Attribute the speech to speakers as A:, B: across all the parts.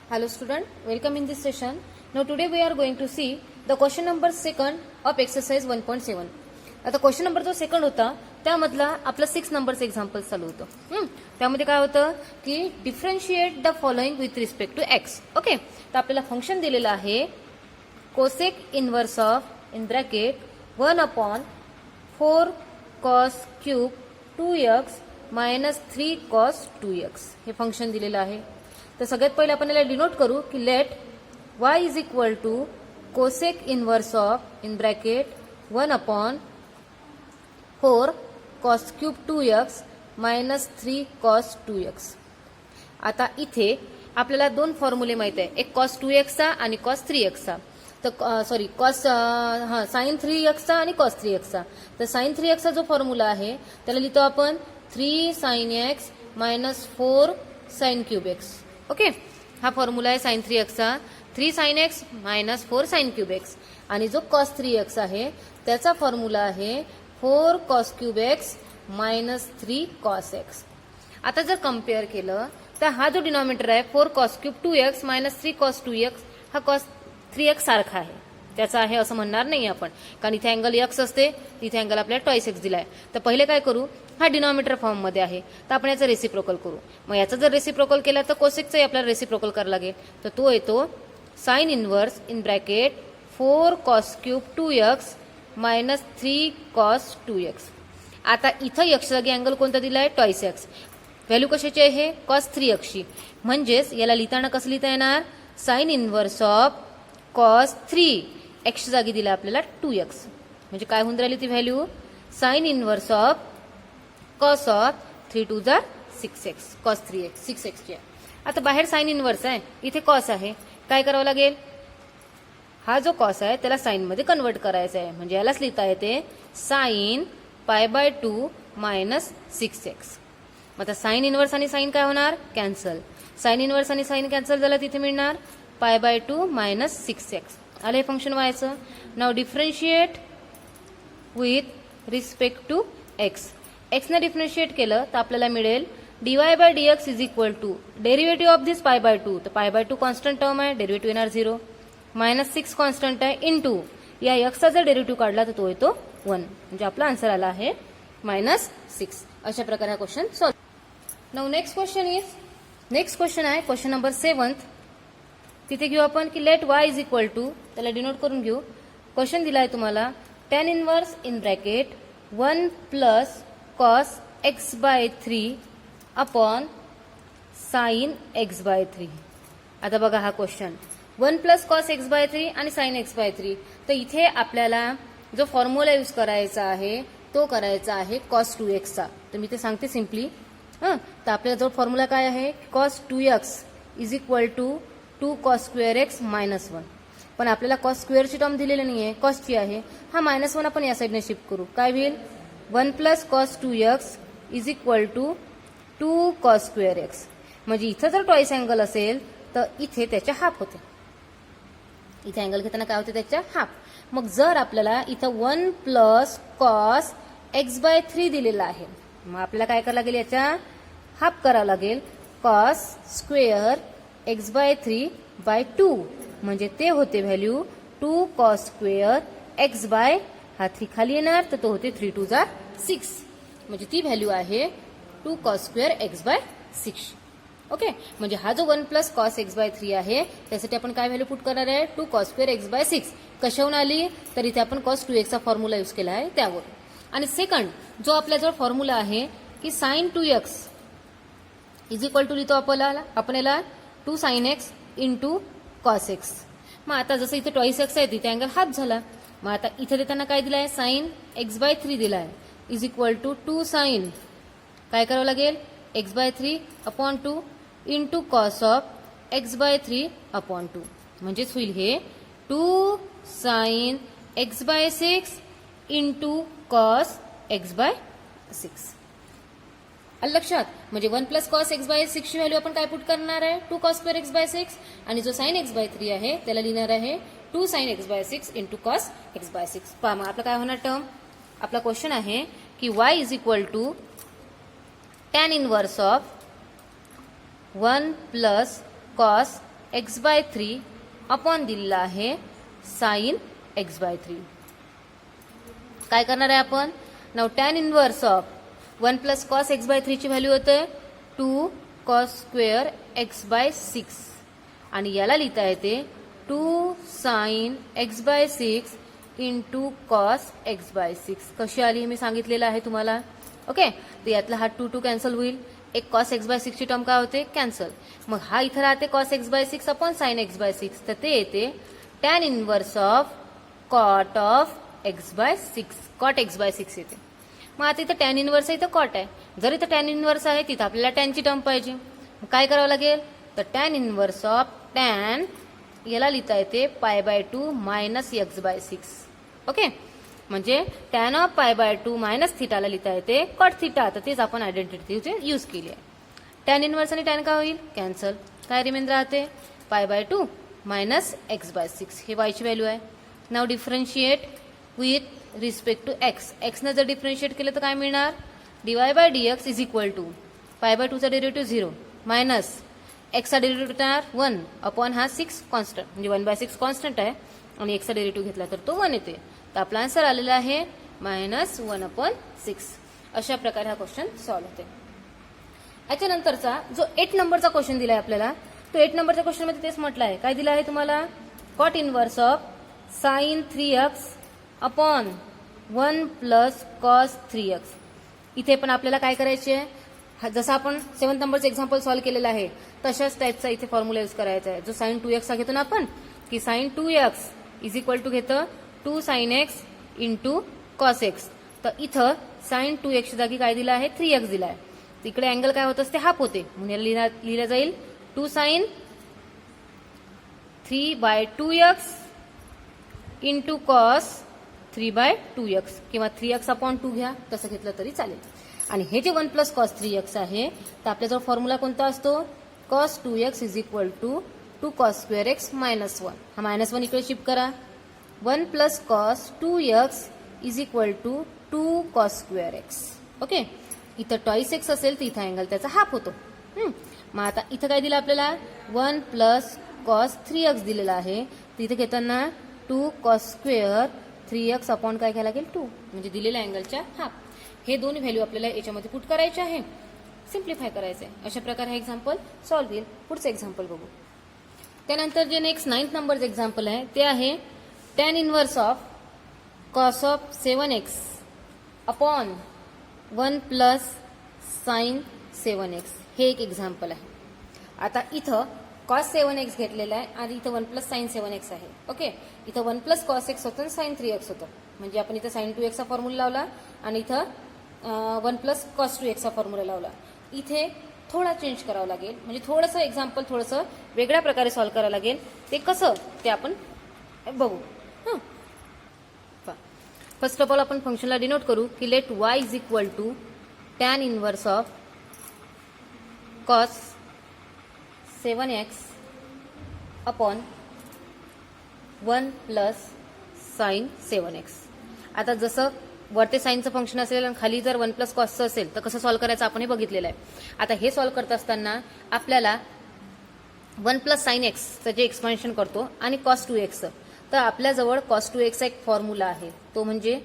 A: Hello student, welcome in this session. Now today we are going to see the question number 2 of exercise 1.7. आता question number जो second होता त्यामधला आपला 6 नंबरचं example चालू होतं. त्यामध्ये काय होतं की differentiate the following with respect to x. Okay, तर आपल्याला फंक्शन दिलेलं आहे cosec inverse of in bracket 1/4 cos cube 2x minus 3 cos 2x हे फंक्शन दिलेलं आहे. तर सगळ्यात पहिले आपण याला डिनोट करू की let y is equal to cosec inverse of in bracket 1/4 cos cube 2x minus 3 cos 2x. आता इथे आपल्याला दोन फॉर्म्युले माहित आहे, एक cos 2x चा आणि cos 3x चा. तर सॉरी cos sin 3x चा आणि cos 3x चा. तर sin 3x चा जो फॉर्म्युला आहे त्याला लिहितो आपण 3 sin x minus 4 sin cube x. Okay, हा फॉर्म्युला आहे sin 3x चा, 3 sin x minus 4 sin cube x. आणि जो cos 3x आहे त्याचा फॉर्म्युला आहे 4 cos cube x minus 3 cos x. आता जर कम्पेअर केलं तर हा जो डिनॉमिनेटर आहे 4 cos cube 2x minus 3 cos 2x हा cos 3x सारखा आहे, त्याचा आहे असं म्हणणार नाही आपण, कारण इथे अँगल x असते, तिथे अँगल आपल्याला ट्वाइस x दिलाय. तर पहिले काय करू, हा डिनॉमिनेटर फॉर्म मध्ये आहे तर आपण याचं रेसिप्रोकल करू. मग याचा जर रेसिप्रोकल केला तर कोसेकचाही आपल्याला रेसिप्रोकल करावं लागेल. तर तो येतो sine inverse in bracket 4 cos cube 2x minus 3 cos 2x. आता इथं x जागी अँगल कोणता दिलाय, ट्वाइस x. व्हॅल्यू कशाची आहे, cos 3x ची. म्हणजेच याला लिहिताना कसं लिहिता येणार, sine inverse of cos 3x जागी दिला आपल्याला 2x. म्हणजे काय होऊन राहिली ती value, sine inverse of cos of 3 2 jar 6x cos 3x 6x ची. आता बाहेर साइन इनवर्स आहे, इथे cos आहे, काय करावं लागेल, हा जो cos आहे त्याला साइन मध्ये कन्वर्ट करायचा आहे. म्हणजे यालाच लिहिता येते साइन π/2 मायनस 6x. आता साइन इनवर्स आणि साइन काय होणार, कॅन्सल. साइन इनवर्स आणि साइन कॅन्सल झालं, तिथे मिळणार π/2 मायनस 6x. आलं हे फंक्शन व्हायचं. नाव differentiate with respect to x. X ने डिफरन्शिएट केलं तर आपल्याला मिळेल dy/dx is equal to derivative of this π/2. तर π/2 कॉन्स्टंट टर्म आहे, डेरिव्हेटिव्ह येणार 0, मायनस 6 कॉन्स्टंट आहे, इंटू या एक्सचा जर डेरिव्हेटिव्ह काढला तर तो येतो 1. म्हणजे आपला आन्सर आला आहे मायनस 6. अशा प्रकारे हा question solve. Now next question आहे क्वेश्चन नंबर 7. तिथे घेऊ आपण की let y is equal to, त्याला डिनोट करून घेऊ. क्वेश्चन दिला आहे तुम्हाला tan inverse in bracket 1 plus cos x/3 upon sin x/3. आता बघा हा क्वेश्चन 1 प्लस cos x/3 आणि sin x/3. तर इथे आपल्याला जो फॉर्म्युला यूज करायचा आहे तो करायचा आहे cos 2x चा. तर मी ते सांगते सिम्पली. तर आपल्याला जो फॉर्म्युला काय आहे, cos 2x is equal to 2 cos square x minus 1. पण आपल्याला cos स्क्वेअरची टर्म दिलेली नाहीये, कॉसची आहे. हा मायनस 1 आपण या साईडने शिफ्ट करू, काय होईल 1 plus cos 2x is equal to 2 cos square x. म्हणजे इथं जर ट्वाइस अँगल असेल तर इथे त्याच्या हाफ होते, इथे अँगल घेताना काय होते, त्याच्या हाफ. मग जर आपल्याला इथं 1 प्लस cos x/3 दिलेला आहे, मग आपल्याला काय करावं लागेल, याच्या हाफ करावं लागेल, cos स्क्वेअर x/3/2. म्हणजे ते होते व्हॅल्यू 2 cos स्क्वेअर x/ हा 3 खाली येणार तर तो होते 3 2 जार 6. म्हणजे ती व्हॅल्यू आहे 2 cos स्क्वेअर x/6. ओके, म्हणजे हा जो 1 प्लस cos x/3 आहे त्यासाठी आपण काय व्हॅल्यू पुट करणार आहे, 2 cos स्क्वेअर x/6. कशावरून आली, तर इथे आपण cos 2x चा फॉर्म्युला यूज केला आहे त्यावर. आणि सेकंड जो आपल्याजवळ फॉर्म्युला आहे की sin 2x is equal to लिहितो आपण याला 2 sin x into cos x. मग आता जसं इथे ट्वाइस x आहे तिथे अँगल हाफ झाला. मग आता इथे देताना काय दिलं आहे, sin x/3 दिला आहे इज इक्वल टू 2 sin काय करावं लागेल, x/3 upon 2 into cos of x/3 upon 2. म्हणजेच होईल हे 2 sin x/6 into cos x/6. लक्षात, म्हणजे 1 प्लस cos x/6 ची व्हॅल्यू आपण काय पुट करणार आहे, 2 cos स्क्वेअर x/6. आणि जो sin x/3 आहे त्याला लिहिणार आहे 2 sin x/6 into cos x/6. पहा मग आपलं काय होणार टर्म, आपला क्वेश्चन आहे की y is equal to tan inverse of 1 plus cos x by 3 upon दिलेला आहे साइन एक्स बाय 3. काय करणार आहे आपण? नाव tan inverse of 1 plus cos x by 3 ची व्हॅल्यू होते 2 कॉस स्क्वेअर एक्स बाय 6 आणि याला लिहिता येते 2 sine x by 6 into cos x by 6. कशी आली हे मी सांगितलेलं आहे तुम्हाला. ओके, तर यातला हा 2 कॅन्सल होईल. एक कॉस एक्स बाय 6 ची टर्म काय होते? कॅन्सल. मग हा इथं राहते cos x by 6 upon sine x by 6, तर ते येते tan inverse of cot of x by 6. Cot x by 6 येते. मग आता इथं टॅन इनव्हर्स आहे, इथं कॉट आहे. जर इथं टॅन इनव्हर्स आहे तिथं आपल्याला टॅनची टर्म पाहिजे. मग काय करावं लागेल? तर टॅन इनव्हर्स ऑफ टॅन याला लिहिता येते pi by 2 minus x by 6. Okay, म्हणजे tan of pi by 2 minus थिटाला लिहिता येते कॉट थिटा. तर तेच आपण आयडेंटिटी यूज केली आहे. टॅन इनव्हर्स आणि टॅन काय होईल? कॅन्सल. काय रिमेन राहते? पाय बाय 2 मायनस एक्स बाय 6. हे वायची व्हॅल्यू आहे. नाव differentiate with respect to x. एक्सनं जर डिफरन्शिएट केलं तर काय मिळणार? D y by d x is equal to pi by 2चा डेरिव्हेटिव्ह 0 मायनस एक्सचा डेरिव्हेटिव्ह येणार 1 अपॉन हा 6 कॉन्स्टंट, म्हणजे 1/6 कॉन्स्टंट आहे आणि एक्सचा डेरिव्हेटिव्ह घेतला तर तो 1 येते. तर आपला आन्सर आलेला आहे -1/6. अशा प्रकारे हा क्वेश्चन सॉल्व्ह होते. याच्यानंतरचा जो 8 नंबरचा क्वेश्चन दिलाय आपल्याला, तो 8 नंबरच्या क्वेश्चन मध्ये तेच म्हटलं आहे. काय दिलं आहे तुम्हाला? Cot inverse of sine 3x upon 1 plus cos 3x. इथे पण आपल्याला काय करायचे? जसं आपण 7 नंबरचं एक्झाम्पल सॉल्व्ह केलेलं आहे तशाच टाईपचा इथे फॉर्म्युला यूज करायचा आहे. जो साइन 2x घेतो ना आपण, की sign 2x is equal to घेतं 2 sine x into cos x. तर इथं साइन 2x च्या जागी काय दिलं आहे? 3x दिला आहे. तिकडे अँगल काय होत असते? हाफ होते, म्हणून लिहिलं जाईल 2 sign 3/2x into cos 3/2x किंवा 3x अपॉन 2 घ्या, तसं घेतलं तरी चालेल. आणि हे जे 1 प्लस कॉस 3x आहे, तर आपल्याजवळ फॉर्म्युला कोणता असतो? Cos 2x is equal to 2 cos square x minus 1. हा -1 इकडे शिफ्ट करा. 1 plus cos 2x is equal to 2 cos square x. Okay, इथं टॉईस एक्स असेल तर इथं अँगल त्याचा हाफ होतो. मग आता इथं काय दिलं आपल्याला? 1 प्लस कॉस 3x दिलेला आहे. तर इथे घेताना 2 कॉस स्क्वेअर 3x अपॉन काय घ्यायला लागेल? 2, म्हणजे दिलेल्या अँगलच्या हाफ. हे दोन व्हॅल्यू आपल्याला याच्यामध्ये पुट करायचे आहे, सिम्प्लिफाय करायचं आहे. अशा प्रकारे हे एक्झाम्पल सॉल्व्ह होईल. पुढचं एक्झाम्पल बघू. त्यानंतर जे नेक्स्ट 9th नंबरचं एक्झाम्पल आहे ते आहे tan inverse of cos of 7x upon 1 plus sine 7x. हे एक एक्झाम्पल आहे. आता इथं कॉस 7x घेतलेला आहे आणि इथं 1 प्लस साइन 7x आहे. ओके, इथं 1 प्लस कॉस एक्स होतं आणि साइन 3x होतं, म्हणजे आपण इथं साइन 2x चा फॉर्म्युला लावला आणि इथं 1 प्लस कॉस 2x चा फॉर्म्युला लावला. इथे थोडा चेंज करावं लागेल, म्हणजे थोडंसं एक्झाम्पल थोडंसं वेगळ्या प्रकारे सॉल्व्ह करावं लागेल. ते कसं ते आपण बघू. फर्स्ट ऑफ ऑल आपण फंक्शनला डिनोट करू की let y is equal to tan inverse of cos 7x upon 1 plus sine 7x. आता जसं वरते साइनचं फंक्शन असेल आणि खाली जर 1 प्लस कॉसचं असेल तर कसं सॉल्व्ह करायचं आपण हे बघितलेलं आहे. आता हे सॉल्व्ह करत असताना आपल्याला 1 प्लस साइन एक्सचं जे एक्सपान्शन करतो आणि कॉस 2x, तर आपल्याजवळ कॉस 2x चा एक फॉर्म्युला आहे, तो म्हणजे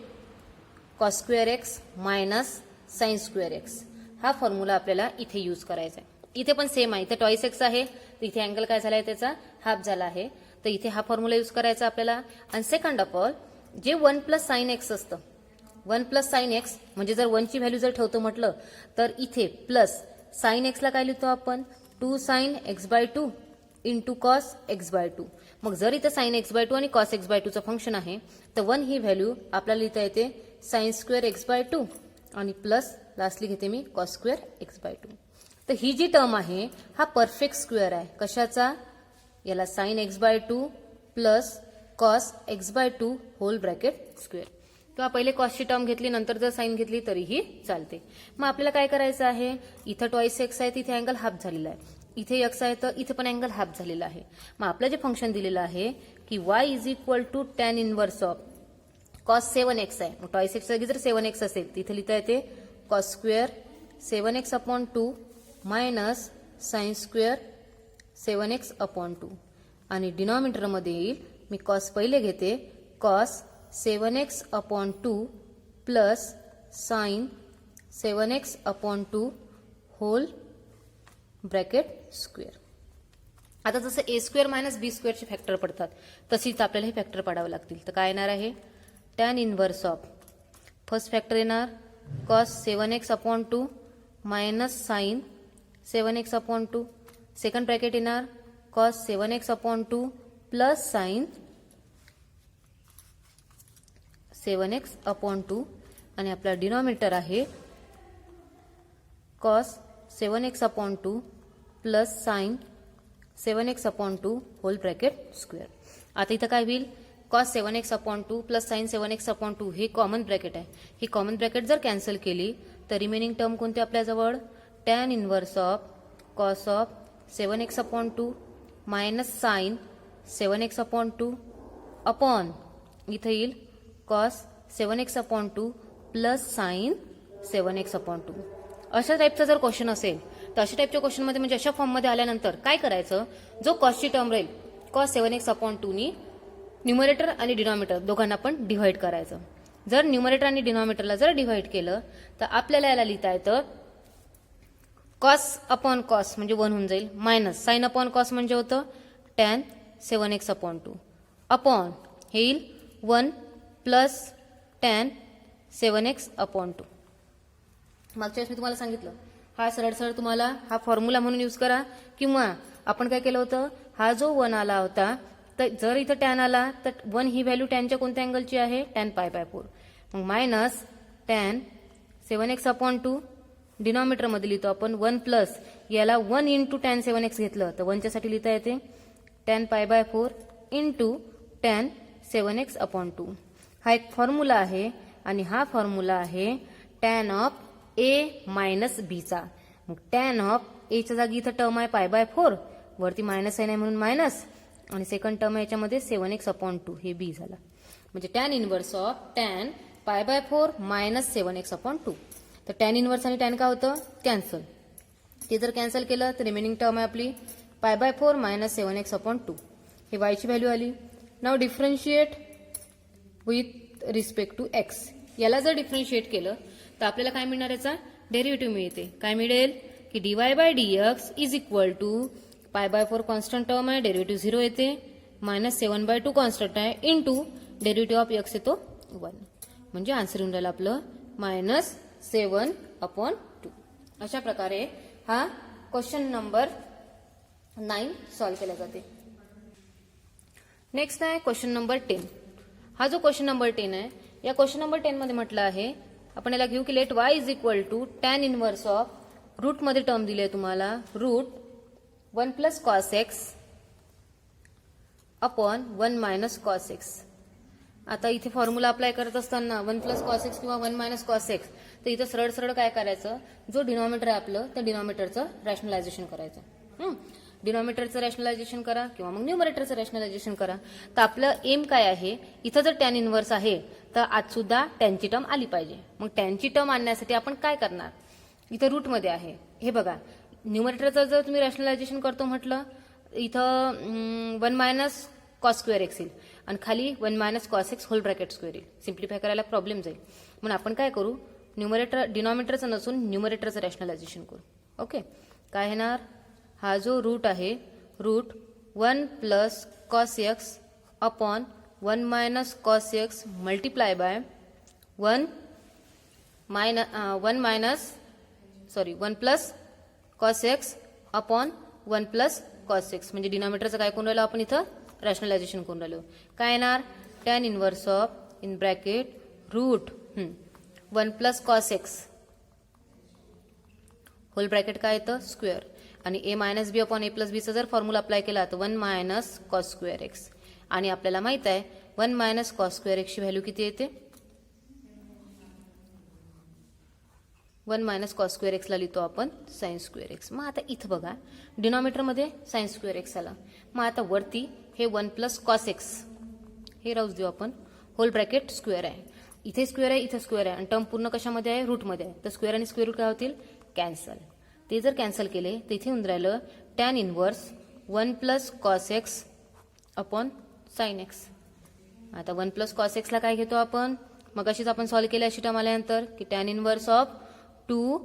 A: cos square x minus sine square x. हा फॉर्म्युला आपल्याला इथे यूज करायचा आहे. इथे पण सेम आहे, इथे टॉईस एक्स आहे, तर इथे अँगल काय झाला आहे? त्याचा हाफ झाला आहे. तर इथे हा फॉर्म्युला यूज करायचा आपल्याला. आणि सेकंड ऑफ ऑल जे 1 प्लस साइन एक्स असतं, 1 प्लस साइन एक्स म्हणजे जर 1 ची व्हॅल्यू जर ठेवतो म्हटलं तर इथे प्लस साइन एक्सला काय लिहितो आपण? 2 sine x by 2 into cos x by 2. मग जर इथं साइन एक्स बाय 2 आणि कॉस एक्स बाय 2 चं फंक्शन आहे तर 1 ही व्हॅल्यू आपल्याला लिहिता येते साइन स्क्वेअर एक्स बाय 2 आणि प्लस लास्टली घेते मी कॉस स्क्वेअर एक्स बाय 2. तर ही जी टर्म आहे हा परफेक्ट स्क्वेअर आहे. कशाचा? याला sine x by 2 plus cos x by 2 whole bracket square. किंवा पहिले कॉसची टर्म घेतली नंतर जर साइन घेतली तरीही चालते. मग आपल्याला काय करायचं आहे? इथं टॉईस एक्स आहे, तिथे अँगल हाफ झालेला आहे. इथे एक्स आहे तर इथे पण अँगल हाफ झालेला आहे. मग आपलं जे फंक्शन दिलेलं आहे की y is equal to tan inverse of cos 7x आहे. मग टॉईस एक्स जागी जर 7x असेल तिथे लिहिता येते cos square 7x upon 2 minus sine square 7x/2 आणि डिनॉमिनेटरमध्ये येईल, मी कॉस पहिले घेते, cos 7x/2 plus sine 7x/2 whole bracket square. आता जसं ए स्क्वेअर मायनस बी स्क्वेअरचे फॅक्टर पडतात तशीच आपल्याला हे फॅक्टर पाडावं लागतील. तर काय येणार आहे, tan inverse of first factor येणार cos 7x/2 minus sine 7x/2. Second bracket येणार cos 7x/2 plus sine 7x/2 आणि आपला डिनॉमिनेटर आहे cos 7x/2 plus sine 7x/2 whole bracket square. आता इथं काय होईल, cos 7x/2 plus sine 7x/2 हे कॉमन ब्रॅकेट आहे. ही कॉमन ब्रॅकेट जर कॅन्सल केली तर रिमेनिंग टर्म कोणती आपल्याजवळ, tan inverse of cos of 7x/2 minus sine 7x/2 upon इथं येईल cos 7x/2 plus sine 7x/2. अशा टाईपचा जर क्वेश्चन असेल तर अशा टाईपच्या क्वेश्चनमध्ये म्हणजे अशा फॉर्ममध्ये आल्यानंतर काय करायचं, जो कॉसची टर्म राहील कॉस 7x/2 नी न्यूमरेटर आणि डिनॉमिनेटर दोघांना पण डिव्हाइड करायचं. जर न्यूमरेटर आणि डिनॉमिनेटरला जर डिव्हाइड केलं तर आपल्याला याला लिहिता येतं कॉस अपॉन कॉस म्हणजे 1 होऊन जाईल, मायनस साइन अपॉन कॉस म्हणजे होतं टॅन 7x/2 अपॉन हे येईल 1 प्लस टॅन 7x/2. मागच्या वेळेस मी तुम्हाला सांगितलं हा सरळ सरळ तुम्हाला हा फॉर्म्युला म्हणून यूज करा, किंवा आपण काय केलं होतं, हा जो 1 आला होता तर जर इथं टॅन आला तर 1 ही व्हॅल्यू टॅनच्या कोणत्या अँगलची आहे, टॅन π/4. मग मायनस टॅन 7x/2 डिनॉमिनेटरमध्ये लिहितो आपण 1 प्लस याला 1 इंटू टॅन 7x घेतलं तर 1च्या साठी लिहिता येते टॅन π/4 इंटू टॅन 7x/2. हा एक फॉर्म्युला आहे आणि हा फॉर्म्युला आहे टॅन ऑफ ए मायनस बीचा. मग टॅन ऑफ एच्या जागी इथं टर्म आहे π/4, वरती मायनस आहे म्हणून मायनस, आणि सेकंड टर्म आहे याच्यामध्ये 7x/2 हे बी झाला. म्हणजे tan inverse of tan π/4 minus 7x/2. तर टॅन इनव्हर्स आणि टॅन काय होतं, कॅन्सल. ते जर कॅन्सल केलं तर रिमेनिंग टर्म आहे आपली π/4 मायनस 7x/2. हे वायची व्हॅल्यू आली. Now differentiate with respect to x. याला जर डिफरन्शिएट केलं तर आपल्याला काय मिळणार, याचा डेरिव्हेटिव्ह मिळते. काय मिळेल की dy/dx is equal to π/4 constant term आहे, डेरिव्हेटिव्ह 0 येते, मायनस 7/2 कॉन्स्टंट आहे इंटू डेरिव्हेटिव्ह ऑफ x येतो 1. म्हणजे आन्सर येऊन राहिलं आपलं मायनस 7/2. अशा प्रकारे हा क्वेश्चन नंबर 9 सॉल्व्ह केला जाते. नेक्स्ट आहे क्वेश्चन नंबर 10. हा जो क्वेश्चन नंबर 10 आहे, या क्वेश्चन नंबर 10 मध्ये म्हटलं आहे, आपण याला घेऊ की let y is equal to tan inverse of root मध्ये टर्म दिली आहे तुम्हाला, root 1 plus cos x upon 1 minus cos x. आता इथे फॉर्म्युला अप्लाय करत असताना 1 प्लस कॉस एक्स किंवा 1 मायनस कॉस एक्स, तर इथं सरळ सरळ काय करायचं, जो डिनॉमिनेटर आहे आपलं त्या डिनॉमिनेटरचं रॅशनलायझेशन करायचं. डिनॉमिनेटरचं रॅशनलायझेशन करा किंवा मग न्यूमरेटरचं रॅशनलायझेशन करा. तर आपलं एम काय आहे, इथं जर टॅन इनव्हर्स आहे तर आज सुद्धा टॅनची टर्म आली पाहिजे. मग टॅनची टर्म आणण्यासाठी आपण काय करणार, इथं रूटमध्ये आहे, हे बघा न्यूमरेटरचं जर तुम्ही रॅशनलायझेशन करतो म्हटलं इथं 1 मायनस कॉस स्क्वेअर एक्स येईल आणि खाली 1 minus cos x whole bracket square येईल. सिम्प्लिफाय करायला प्रॉब्लेम जाईल. म्हणून आपण काय करू, न्यूमरेटर डिनॉमिनेटरचं नसून न्यूमरेटरचं रॅशनलायझेशन करू. ओके, काय येणार, हा जो रूट आहे root 1 plus cos x upon 1 minus cos x multiply by 1 plus cos x upon 1 plus cos x. म्हणजे डिनॉमिनेटरचं काय करून राहिलो आपण इथं, रॅशनलायझेशन करून राहिलो. काय येणार, tan inverse of in bracket root 1 plus cos x whole bracket काय येतं स्क्वेअर, आणि A minus B upon A plus बीचा जर फॉर्म्युला अप्लाय केला तर 1 मायनस कॉस स्क्वेअर एक्स. आणि आपल्याला माहित आहे 1 मायनस कॉस स्क्वेअर एक्सची व्हॅल्यू किती येते, 1 मायनस कॉस स्क्वेअर एक्सला लिहितो आपण साइन स्क्वेअर एक्स. मग आता इथं बघा डिनॉमिनेटरमध्ये साइन स्क्वेअर एक्स आला, मग आता वरती हे 1 प्लस कॉस एक्स हे राहूच देऊ आपण, होल ब्रॅकेट स्क्वेअर आहे, इथे स्क्वेअर आहे इथे स्क्वेअर आहे, आणि टर्म पूर्ण कशामध्ये आहे, रूटमध्ये आहे. तर स्क्वेअर आणि स्क्वेअर रूट काय होतील, कॅन्सल. ते जर कॅन्सल केले तर इथे होऊन राहिलं tan inverse 1 plus cos x upon sine x. आता 1 प्लस कॉस एक्सला काय घेतो आपण, मग अशीच आपण सॉल्व्ह केली अशी टर्म आल्यानंतर की tan inverse of 2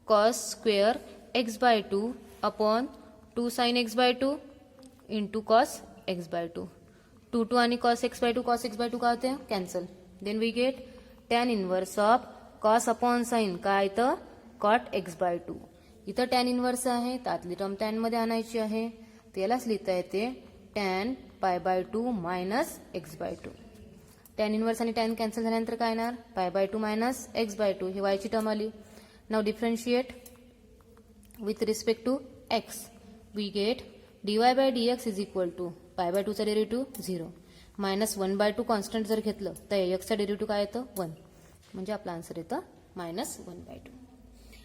A: cos square x by 2 upon 2 sine x by 2 into cos x by 2. 2 आणि cos x by 2 cos x by 2 काय होते cancel. Then we get tan inverse of cos upon sine काय तर cot x by 2. इथं tan inverse आहे तर आतली term tan मध्ये आणायची आहे. त्यालाच लिहिता येते tan pi by 2 minus x by 2. Tan inverse आणि टॅन कॅन्सल झाल्यानंतर काय येणार, pi by 2 minus x by 2 ही वायची टर्म आली. Now differentiate with respect to x. We get dy by dx is equal to pi by 2 चा derivative 0 minus 1 bye 2 constant जर घेतलं तर x चा डेरिव्हेटिव्ह काय येतं 1, म्हणजे आपला आन्सर येतं मायनस 1 बाय 2.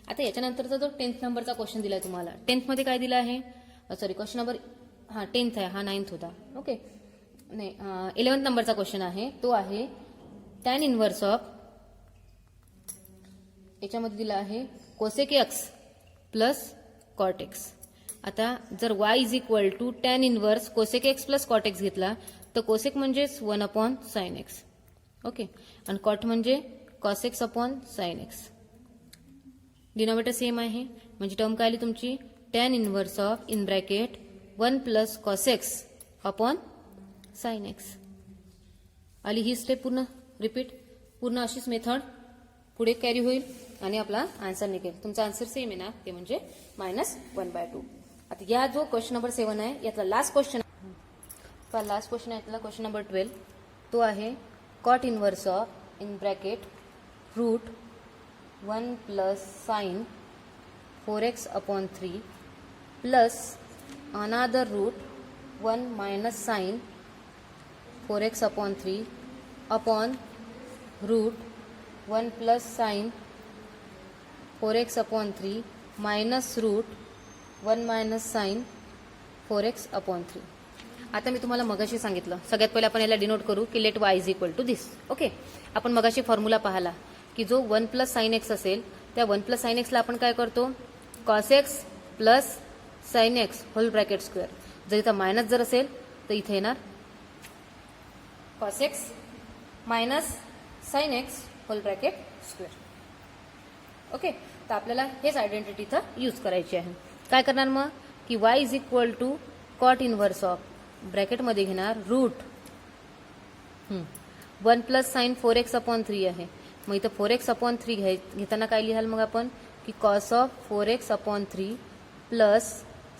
A: आता याच्यानंतरचा जो 10th नंबरचा क्वेश्चन दिलाय तुम्हाला, 10th मध्ये काय दिलं आहे, सॉरी क्वेश्चन नंबर 10th आहे, हा 9th होता. ओके नाही 11th नंबरचा क्वेश्चन आहे, तो आहे टॅन इनवर्स ऑफ, याच्यामध्ये दिला आहे cosec x plus cot x. आता जर y is equal to tan inverse cosec x plus cot x घेतला तर कोसेक म्हणजेच 1 अपॉन साइन एक्स. ओके आणि कॉट म्हणजे cos x upon sine x. Denominator same आहे म्हणजे टर्म काय आली तुमची tan inverse of in bracket 1 plus cos x upon sine x आली. ही स्टेप पूर्ण रिपीट, पूर्ण अशीच मेथड पुढे कॅरी होईल आणि आपला आन्सर निघेल. तुमचा आन्सर सेम आहे ना, ते म्हणजे मायनस 1 बाय 2. आता या जो क्वेश्चन नंबर 7 आहे यातला लास्ट क्वेश्चन आहे यातला क्वेश्चन नंबर 12, तो आहे cot inverse of in bracket root 1 plus sine 4x upon 3 plus another root 1 minus sine 4x upon 3 upon root 1 plus sine 4x upon 3 minus root 1 minus sine 4x upon 3. आता मी तुम्हाला मगाशी सांगितलं, सगळ्यात पहिले आपण याला डिनोट करू की let y is equal to this. Okay आपण मगाशी फॉर्म्युला पाहिला की जो 1 प्लस साइन एक्स असेल त्या 1 प्लस साइन एक्सला आपण काय करतो cos x plus sine x whole bracket square. जर इथं मायनस जर असेल तर इथे येणार cos x minus sine x whole bracket square. Okay तर आपल्याला हेच आयडेंटिटी इथं यूज करायची आहे. काय करणार मग की y is equal to cot inverse of ब्रॅकेटमध्ये घेणार root 1 plus sine 4x upon 3 आहे. मग इथं 4x अपॉन 3 घेताना काय लिहाल मग आपण की cos of 4x upon 3 plus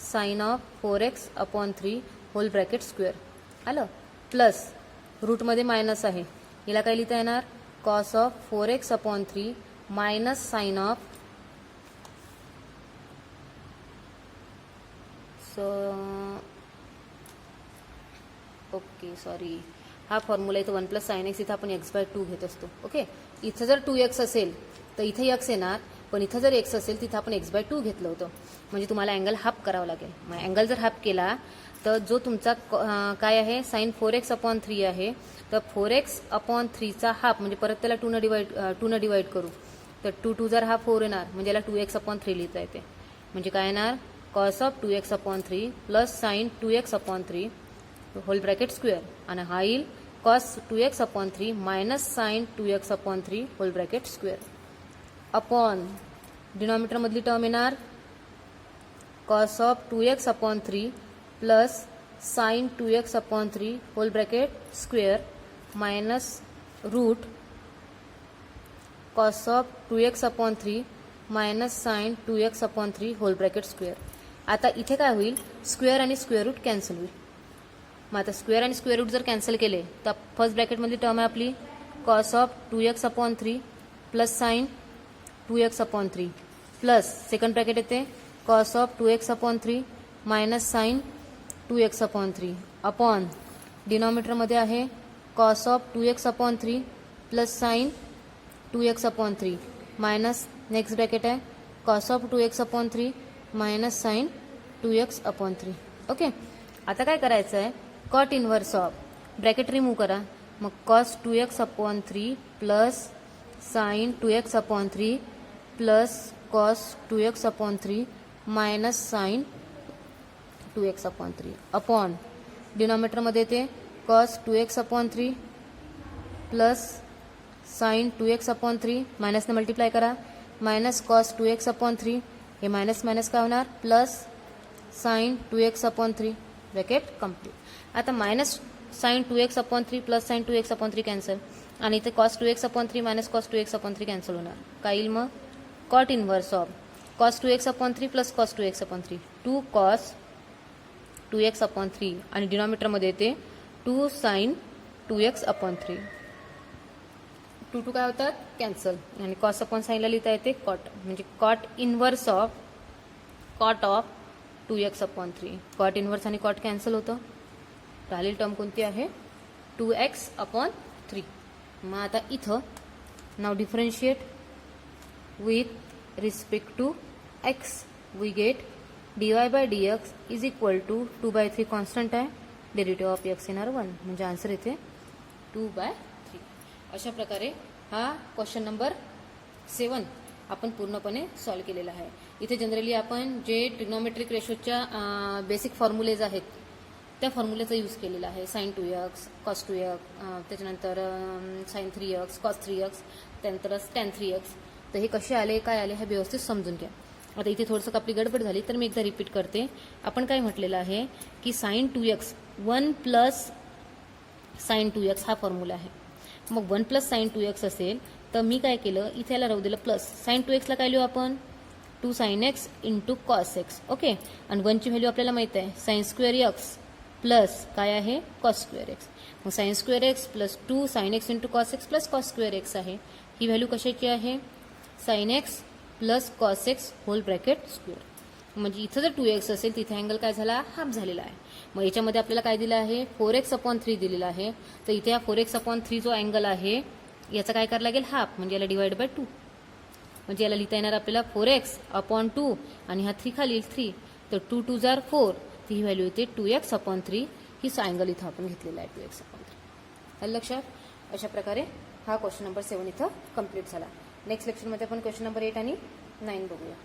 A: sine of 4x upon 3 whole bracket square आलं. प्लस रूटमध्ये मायनस आहे, याला काय लिहिता येणार cos of 4x upon 3 minus sine of okay sorry हा फॉर्म्युला इथं 1 प्लस साइन एक्स इथं आपण x बाय 2 घेत असतो. ओके इथं जर 2x असेल तर इथे x येणार, पण इथं जर x असेल तिथं आपण x बाय 2 घेतलं होतं. म्हणजे तुम्हाला अँगल हाफ करावा लागेल. मग अँगल जर हाफ केला तर जो तुमचा काय आहे साइन 4x अपॉन 3 आहे तर 4x अपॉन 3चा हाफ म्हणजे परत त्याला 2 न डिवाइड करू तर 2 जर हा 4 येणार म्हणजे याला 2x अपॉन 3 लिहिता येते. म्हणजे काय येणार cos of 2x upon 3 plus sine 2x upon 3 whole bracket square आणि हा येईल cos 2x upon 3 minus sine 2x upon 3 whole bracket square upon denominator मधली टर्म येणार cos of 2x upon 3 plus sine 2x upon 3 whole bracket square minus root cos of 2x upon 3 minus sine 2x upon 3 whole bracket square. आता इथे काय होईल square आणि square route cancel होईल. मग आता स्क्वेअर आणि स्क्वेअर रूट जर कॅन्सल केले तर फर्स्ट ब्रॅकेटमधली टर्म आहे आपली cos of 2x upon 3 plus sine 2x upon 3 plus second bracket येते cos of 2x upon 3 minus sine 2x upon 3 upon डिनॉमिनेटरमध्ये आहे cos of 2x upon 3 plus sine 2x upon 3 minus next bracket आहे cos of 2x upon 3 minus sine 2x upon 3. Okay आता काय करायचं आहे cot inverse of bracket remove करा. मग cos 2x upon 3 plus sine 2x upon 3 plus cos 2x upon 3 minus sine 2x upon 3 upon डिनॉमिनेटरमध्ये येते cos 2x upon 3 plus sine 2x upon 3 मायनसने multiply करा मायनस कॉस 2x अपॉन 3 हे minus minus काय होणार plus sine 2x upon 3 bracket complete. आता minus sine 2x upon 3 plus sine 2x upon 3 cancel आणि इथे cos 2x upon 3 minus cos 2x upon 3 cancel होणार. काय येईल मग cot inverse of cos 2x upon 3 plus cos 2x upon 3 2 cos 2x upon 3 आणि डिनॉमिनेटरमध्ये येते 2 sign 2x upon 3 2 काय होतात कॅन्सल आणि कॉस अपॉन साइनला लिहिता येते कॉट म्हणजे cot inverse of cot of 2x upon 3 cot inverse आणि कॉट कॅन्सल होतं. राहिलेली टर्म कोणती आहे 2x अपॉन 3. मग आता इथं now differentiate with respect to x we get dy by dx is equal to 2/3 constant आहे derivative of x in r1 म्हणजे आन्सर इथे 2/3. अशा प्रकारे हा क्वेश्चन नंबर 7 आपण पूर्णपणे सॉल्व्ह केलेला आहे. इथे जनरली आपण जे ट्रिग्नोमेट्रिक रेशोच्या बेसिक फॉर्म्युलेज आहेत त्या फॉर्म्युलेचा यूज केलेला आहे साइन 2x कॉस 2x त्याच्यानंतर साइन 3x कॉस 3x त्यानंतर टॅन 3x. तर हे कसे आले काय आले हे व्यवस्थित समजून घ्या. आता इथे थोडंसं आपली गडबड झाली तर मी एकदा रिपीट करते. आपण काय म्हटलेलं आहे की sign 2x 1 plus sine 2x हा फॉर्म्युला आहे. मग 1 प्लस साइन 2x असेल तर मी काय केलं इथे याला राहू दिलं प्लस साइन 2x काय लिहू आपण 2 sine x into cos x okay. आणि 1 ची व्हॅल्यू आपल्याला माहिती आहे साइन स्क्वेअर x प्लस काय आहे कॉस स्क्वेअर x. मग sine square x plus 2 sine x into cos x plus cos square x आहे. ही व्हॅल्यू कशाची आहे sine x plus cos x whole bracket square. म्हणजे इथं जर 2x असेल तिथे अँगल काय झाला हाफ झालेला आहे. मग याच्यामध्ये आपल्याला काय दिलं आहे 4x अपॉन 3 दिलेला आहे. तर इथे हा 4x अपॉन 3 जो अँगल आहे याचा काय करायला लागेल हाफ म्हणजे याला डिवाइड बाय 2 म्हणजे याला लिहिता येणार आपल्याला 4x अपॉन 2 आणि हा 3 खाली 3 तर 2 2 जार 4 ती ही व्हॅल्यू येते 2x अपॉन 3. ही अँगल इथं आपण घेतलेला आहे 2x अपॉन 3. आलं लक्षात. अशा प्रकारे हा क्वेश्चन नंबर 7 इथं कम्प्लीट झाला. नेक्स्ट लेक्चरमध्ये आपण क्वेश्चन नंबर 8 आणि 9 बघूया.